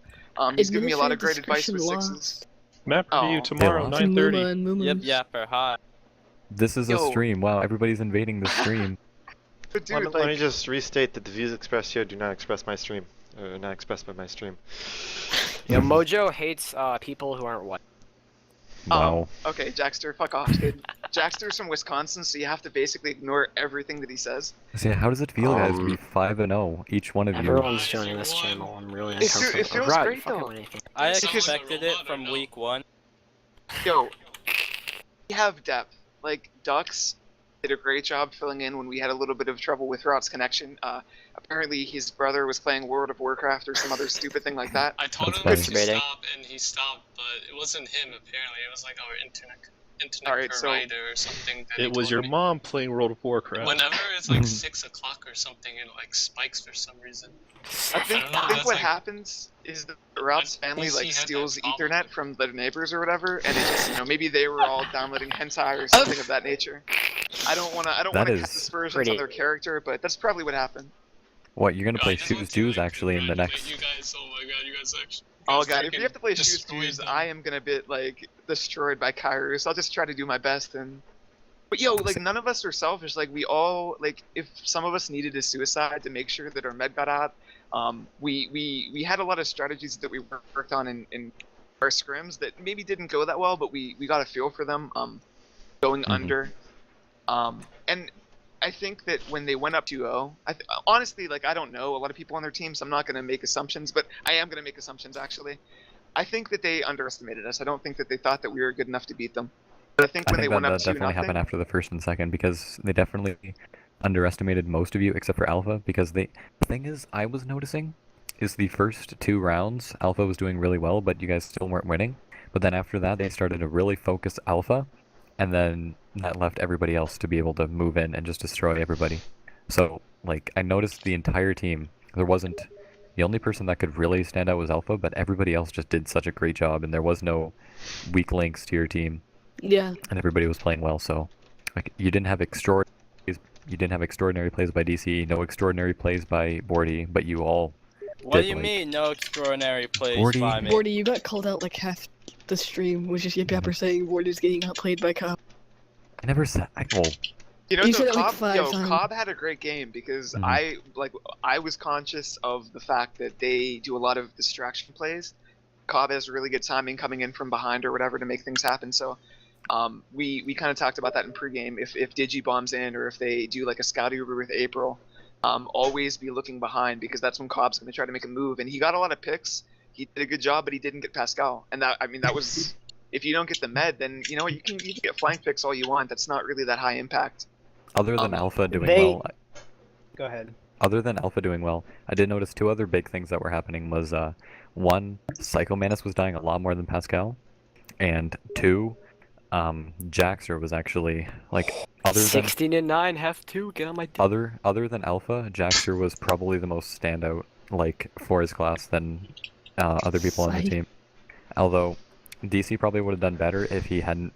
He's given me a lot of great advice with Administrative sixes. Map review Oh. tomorrow, lost. To 9:30. Muma and Muma. Yep, yapper, hi. This is a Yo. stream. Wow, everybody's invading the stream. But dude, Let me like, just restate that the views expressed here do not express my stream. Not expressed by my stream. Yo, Mojo hates people who aren't white. Wow. okay, Jackster, fuck off, dude. Jackster's from Wisconsin, so you have to basically ignore everything that he says. So yeah, how does it feel, guys, to be 5-0, each one of you? Everyone's joining this channel. I'm really It feel- uncomfortable. it feels Right, great, fucking though. win anything. I Because- expected it from week 1. Yo, we have depth. Like, Dux did a great job filling in when we had a little bit of trouble with Route's connection. Apparently his brother was playing World of Warcraft or some other stupid thing like that. I told That's him funny. to Masturbating. stop, and he stopped, but it wasn't him. Apparently, it was like our internet Alright, so- provider or something. That he It was told your me. mom playing World of Warcraft. Whenever it's like 6 o'clock or something, it like spikes for some reason. I think, don't know, I think that's what like- happens is that Route's family PC like had that steals problem. Ethernet from their neighbors or whatever, and it just, you know, maybe they were all downloading hentai or something of that nature. I don't wanna That cast is aspersions pretty- on their character, but that's probably what happened. What, you're gonna I play just Shoes want to, Jews like, actually in the congratulate next... You guys, oh my god, you guys actually. Oh guys god, if we freaking have to play Shoes destroyed Jews, them. I am gonna get like destroyed by Kyrus. I'll just try to do my best and. But yo, like none of us are selfish. Like we all like, if some of us needed a suicide to make sure that our med got out, we had a lot of strategies that we worked on in our scrims that maybe didn't go that well, but we got a feel for them. Going Mhm. under, and I think that when they went up 2-0, honestly, like I don't know a lot of people on their team, so I'm not gonna make assumptions, but I am gonna make assumptions actually. I think that they underestimated us. I don't think that they thought that we were good enough to beat them. But I think I when think they went that up definitely 2-0, happened after the first and second, because they definitely underestimated most of you except for Alpha, because the thing is, I was noticing, is the first 2 rounds, Alpha was doing really well, but you guys still weren't winning. But then after that, they started to really focus Alpha, and then that left everybody else to be able to move in and just destroy everybody. So, like, I noticed the entire team, there wasn't... The only person that could really stand out was Alpha, but everybody else just did such a great job, and there was no weak links to your team. Yeah. And everybody was playing well, so like you didn't have extraordinary plays by DC, no extraordinary plays by Bordy, but you all What did, do you like- mean, no extraordinary plays Forty- by me? Bordy, you got called out like half the stream, was just Yip Yapper saying Bordy's getting outplayed by Cop. I never said You know, You though, said it like Cobb, 5 times. Cobb had a great game because Mhm. I was conscious of the fact that they do a lot of distraction plays. Cobb has really good timing coming in from behind or whatever to make things happen. So, we kind of talked about that in pregame. If Digi bombs in or if they do like a scout Uber with April, always be looking behind because that's when Cobb's going to try to make a move. And he got a lot of picks. He did a good job, but he didn't get Pascal. And that was if you don't get the med, then you know you can get flank picks all you want. That's not really that high impact. Other than Alpha doing they- well, Go ahead. other than Alpha doing well, I did notice two other big things that were happening. Was one, Psycho Manus was dying a lot more than Pascal, and two, Jaxer was actually like other than 16 and 9, have 2. Get on my dick. other than Alpha, Jaxer was probably the most standout like for his class than other people on the Psych. team. Although DC probably would have done better if it hadn't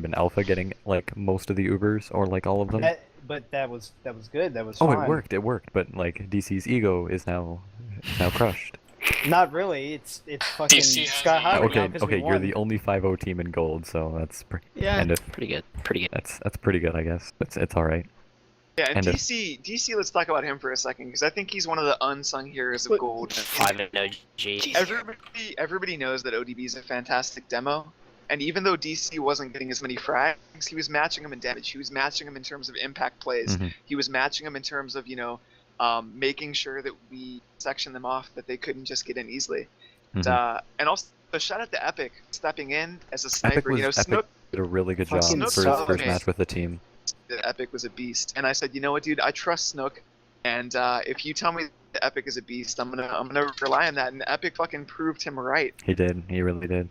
been Alpha getting like most of the Ubers or like all of them. But that was good. That was Oh, fine. it worked, but like DC's ego is now crushed. Not really. It's fucking DC has sky high right now Okay, 'cause we you're won. the only 5-0 team in gold, so that's Yeah. and if Pretty good. Pretty good. that's pretty good, I guess. It's all right. Yeah, and And if- DC. Let's talk about him for a second because I think he's one of the unsung heroes of Wait. gold. 5 and no G. Everybody knows that ODB is a fantastic demo, and even though DC wasn't getting as many frags, he was matching them in damage. He was matching them in terms of impact plays. Mhm. He was matching them in terms of making sure that we section them off, that they couldn't just get in easily. Mhm. And also, shout out to Epic stepping in as a Epic sniper. was Snook did a really good job Fucking for his solid. first match with the team. that Epic was a beast, and I said, you know what, dude, I trust Snook, and if you tell me that Epic is a beast, I'm gonna rely on that, and Epic fucking proved him right. He did. He really did.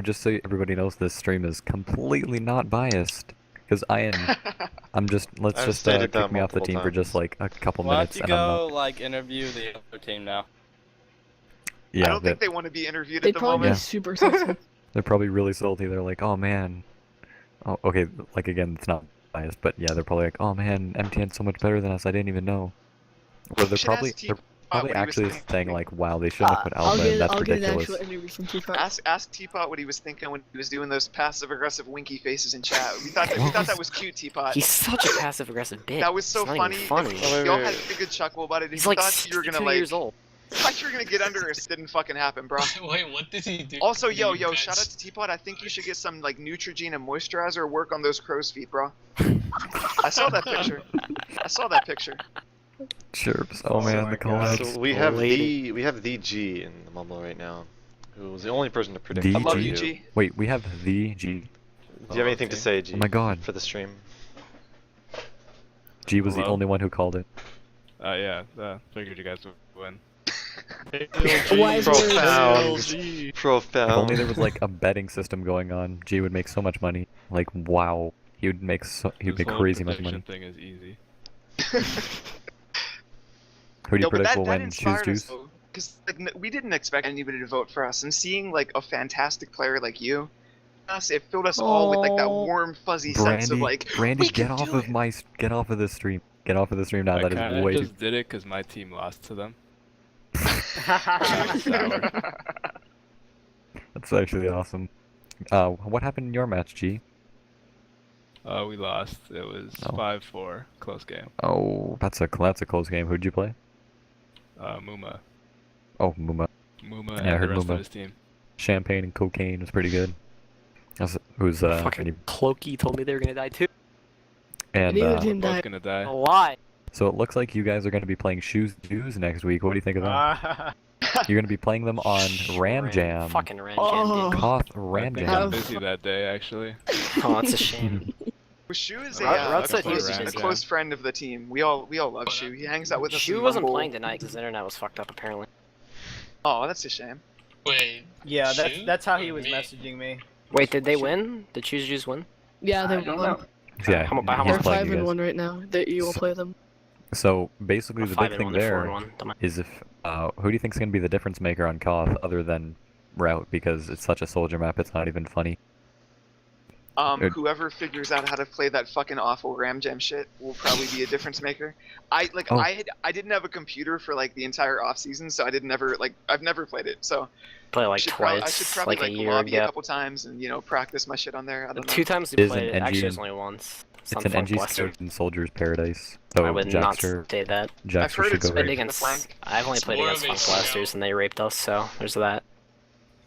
Just so everybody knows, this stream is completely not biased. Because let's I've just stated that kick me off the multiple team for times. just like a couple Why minutes, don't you and I'm go not. like interview the other team now? Yeah, I don't think they want to be interviewed They'd at the probably be moment. super salty. they're probably really salty. They're like, oh man. Oh, okay. Like again, it's not biased, but yeah, they're probably like, oh man, MTN's so much better than us. I didn't even know. Or they're should ask probably T-Pot probably what he was actually thinking. saying like, wow, they shouldn't have put I'll Alpha, and that's get an ridiculous. actual interview from Teapot. Ask Teapot what he was thinking when he was doing those passive aggressive winky faces in chat. We thought that was cute, Teapot. He's such a passive aggressive bitch. That was so It's not funny. even funny. Y'all had a good chuckle about it. He's He like thought you were gonna 62 years old. thought you were gonna get under us. Didn't fucking happen, bro. Wait, what did he do? Also, Did yo, he shout out bench? to Teapot. I think you should get some like Neutrogena moisturizer. Work on those crow's feet, bro. I saw that picture. Chirps. Oh man, the my God. collabs. So we have Lady. the G in the mumble right now, who was the only person to predict. The I love G? you, G. Wait, we have the G. Do you have anything to say, G? Oh my god. For the stream. G was the Hello? only one who called it. Yeah, figured you guys would win. Wise words. Profound. Profound. If only there was like a betting system going on, G would make so much money. Like wow, he'd make This crazy whole much prediction money. thing is easy. Who do you Yo, but predict that, will that win? Choose inspired us Juice? though, because like we didn't expect anybody to vote for us, and seeing like a fantastic player like you, it filled us all with like that Aw. warm fuzzy sense of Brandy, like, Brandy, we get can off do of it. get off of this stream. Get off of the stream now. I That kinda is way too. just did it because my team lost to them. That's actually awesome. What happened in your match, G? We lost. It was Oh. 5-4, close game. Oh, that's a close game. Who'd you play? Muma. Oh, Muma. Muma Yeah, I and the heard rest Muma. of his team. Champagne and cocaine was pretty good. Who's Fucking Clokey told me they were gonna die too. and Neither We're team both died. gonna die. A lie. so it looks like you guys are going to be playing Shoes Jews next week. What do you think of that? You're going to be playing them on Ram Jam. Fucking Ram Oh. Jam, Koth I Ram think Jam. I'm busy that day, actually. dude. Oh, that's a shame. Shu is Rod a, said he was close, a busy. close friend of the team. We all love Shu. He hangs out with us. Shu in wasn't Mumble. playing tonight because his internet was fucked up apparently. Oh, that's a shame. Wait, Yeah, Shoot? that's how he was Me. messaging me. Wait, did they win? Did Choose Juice win? Yeah, they I don't won. know. Yeah, How about- how he's They're much? playing 5 you and guys. 1 right now. That you will play them. So basically, the 5 big and thing 1, they're 4 and there 1. Don't mind. is if who do you think is going to be the difference maker on Koth other than Route, because it's such a soldier map, it's not even funny. Good. Whoever figures out how to play that fucking awful Ram Jam shit will probably be a difference maker. I Oh. I didn't have a computer for like the entire off season, so I've never played it. So Played I like should twice, probably like a year lobby a ago. couple times and practize my shit on there. I don't know. 2 times we Is played an it. Actually, it NG was only once. It's an Sunfunk NG Western. Scout in Soldier's Paradise. So I would Jackster, not say that. Jackster I've heard should it's go very here. Played from the against. flank. I've only It's played more against of a Funk scout. Blasters and they raped us, so there's that.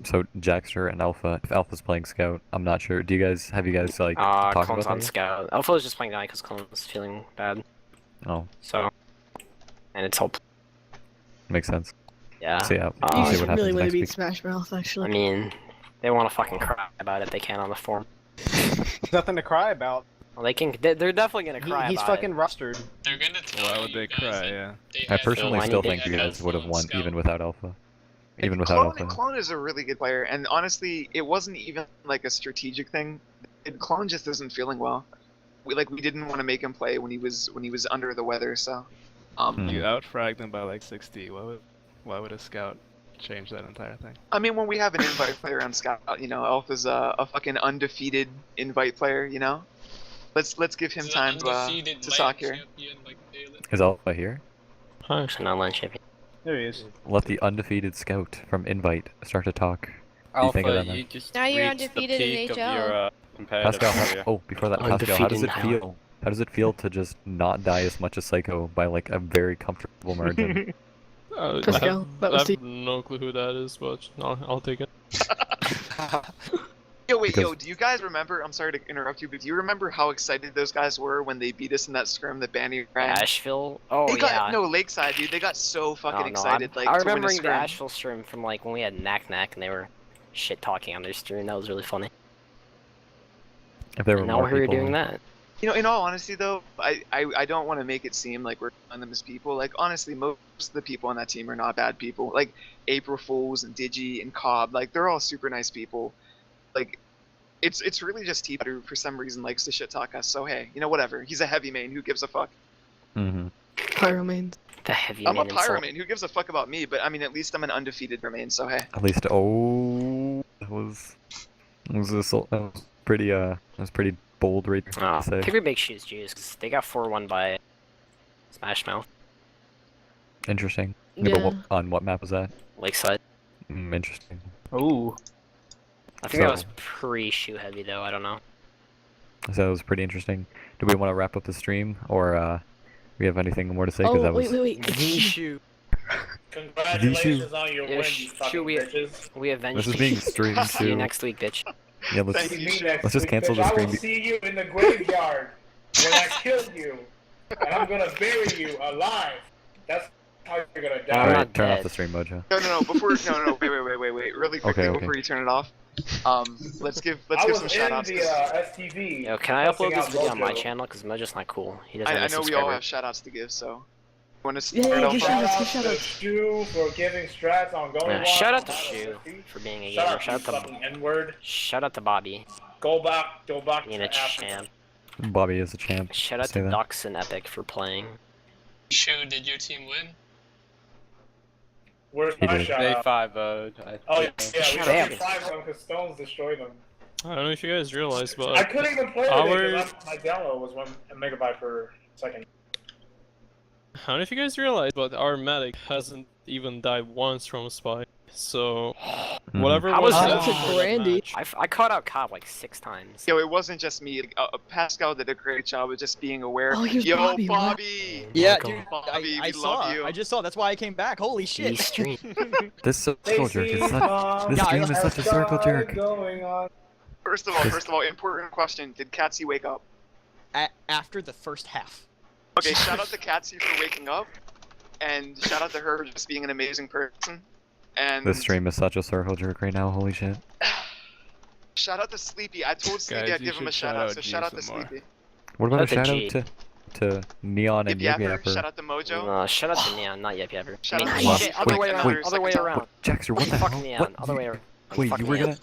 So Jackster and Alpha. If Alpha's playing Scout, I'm not sure. Do you guys have you guys like talked about Clone's that on yet? Scout. Alpha was just playing Knight because Clone was feeling bad, Oh, so. And it's helped. makes sense. Yeah. So yeah, You we'll see just what really happens want to next beat week. Smash Mouth, I actually. mean, they want to fucking cry about it. They can on the forum. Nothing to cry about. Well, they can. They're definitely gonna cry He's about fucking it. rostered. They're gonna tell Why would you they guys cry? that Yeah. they I had personally Why still did think they you had guys would have Alpha won and Scout. even without Alpha. Even without Clone, Alpha. Clone is a really good player, and honestly, it wasn't even like a strategic thing. Clone just isn't feeling well. We didn't want to make him play when he was under the weather. So, You outfragged them by like 60. Why would a scout change that entire thing? I mean, when we have an invite player on Scout, you know, Alpha's a fucking undefeated invite player. You know, let's give him He's time an undefeated to talk light here. champion like Taylor. Is Alpha here? It's an online champion. There he is. Let the undefeated Scout from Invite start to talk. What do you think of that, Alpha, man? you just Now you're reached the undefeated in peak of HL. your competitive Pascal, career. oh, before that, Pascal, how does it Undefeated feel? How does it feel to just not die as much as Psycho by like a very comfortable margin? Pascal, that was the. no clue who that is, but no, I'll take it. Yo, wait, Because- do you guys remember? I'm sorry to interrupt you, but do you remember how excited those guys were when they beat us in that scrim that Banny ran? Asheville. Oh They got yeah. no Lakeside, dude. They got so fucking Oh, no, excited, I to win a remembering the scrim. Asheville stream from like when we had Knack Knack and they were shit talking on their stream. That was really funny. If there were And now more we're here people, doing that. You know, in all honesty, though, I don't want to make it seem like we're on them as people. Like, honestly, most of the people on that team are not bad people. Like, April Fools and Digi and Cobb, like, they're all super nice people. Like, it's really just T who, for some reason, likes to shit talk us. So, hey, you know, whatever. He's a heavy main. Who gives a fuck? Mm-hmm. Pyro mains. The heavy I'm a main pyro insult. main. Who gives a fuck about me? But, I mean, at least I'm an undefeated remain, so hey. At least, oh, that was pretty bold right there Oh, to say. Pigry Bake Shoes juice because they got 4-1 by Smash Mouth. Interesting. Yeah. On what map was that? Lakeside. Interesting. Ooh. I think that So- was pre-shoe heavy though. I don't know. So it was pretty interesting. Do we want to wrap up the stream, or we have anything more to say? Oh, that was wait. The shoe. Congratulations on your Yeah, win, sh- you fucking shoot, we- bitches. We avenged This is you. being streamed See you to. next week, bitch. Yeah, let's Thank you. let's just cancel the I stream. will see you in the graveyard when I kill you, and I'm gonna bury you alive. That's how you're gonna die. I'm Alright, not turn off dead. the stream, Mojo. No, before, wait, really quickly Okay. before you turn it off. Let's give I was some in shout outs. the STV. Yo, can I testing upload this out video on my Mojo. channel? Because Mojo's not cool. He doesn't I have know a we all subscriber. have shout outs to give, so. Want to Yeah, start yeah, off? give Shout shout-outs, out give to shout-outs. Shu for giving strats on going Yeah, wild. shout out to Shout Shu to for being a Shout gamer. out Shout to out fucking N-word. Shout out to Bobby Go back being a to Africa. champ. Bobby is a champ. Shout out Say to that. Dux and Epic for playing. Shu, did your team win? Where's He my did. shout They out? 5-0'd. Oh yeah, we Shut should up. 5 them because Stones destroyed them. I don't know if you guys realize, but I couldn't even play our- today because my download was 1 megabyte per second. I don't know if you guys realize, but our medic hasn't even died once from a spike. So whatever How was was the that? outcome of that Brandy? match- I caught out Cobb like 6 times. Yo, it wasn't just me. Pascal did a great job of just being aware. Oh, here's Yo, Bobby, what? Bobby! Yeah, Welcome. dude, Bobby, I we saw. love you. I just saw. That's why I came back. Holy He shit! streamed. This circle jerk is such. This Yeah, stream is such a circle jerk. Going on. First of all, important question. Did Katsy wake up? After the first half. Okay, shout out to Katsy for waking up. And shout out to her for just being an amazing person. And This stream is such a circle jerk right now. Holy shit. shout out to Sleepy. I told Sleepy Guys, I'd you give him a should shout shout out, out so G shout out to some more. Sleepy. What about a Shout shout out to out to Neon and Yip Yip Yapper, shout Yapper? out to Mojo. Shout out to Neon, not Yep Yapper. Shout I mean, out to shit, Bob. other Wait, way around, wait, other way second around. Jackster, what the Fuck hell? Neon, What? other way around. Wait, Fuck you were Neon.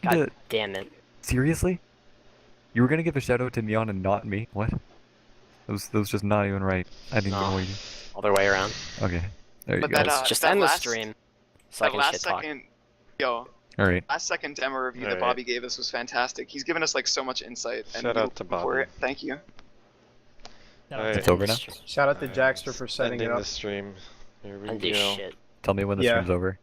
gonna God damn it. seriously? You were gonna give a shout out to Neon and not me? What? That was just not even right. I didn't No. know you. Other way around. Okay. There you But go. that, Let's just that end the last- stream so I That can last shit talk. second, yo, Alright. last second demo review that Alright. Bobby gave us was fantastic. He's given us like so much insight. And Shout we out to look for Bobby. it. Thank you. Alright, It's over now? Shout out to Alright. Jackster for setting ending it up. the stream. Here we And do go. shit. Tell me when the Yeah. stream's over.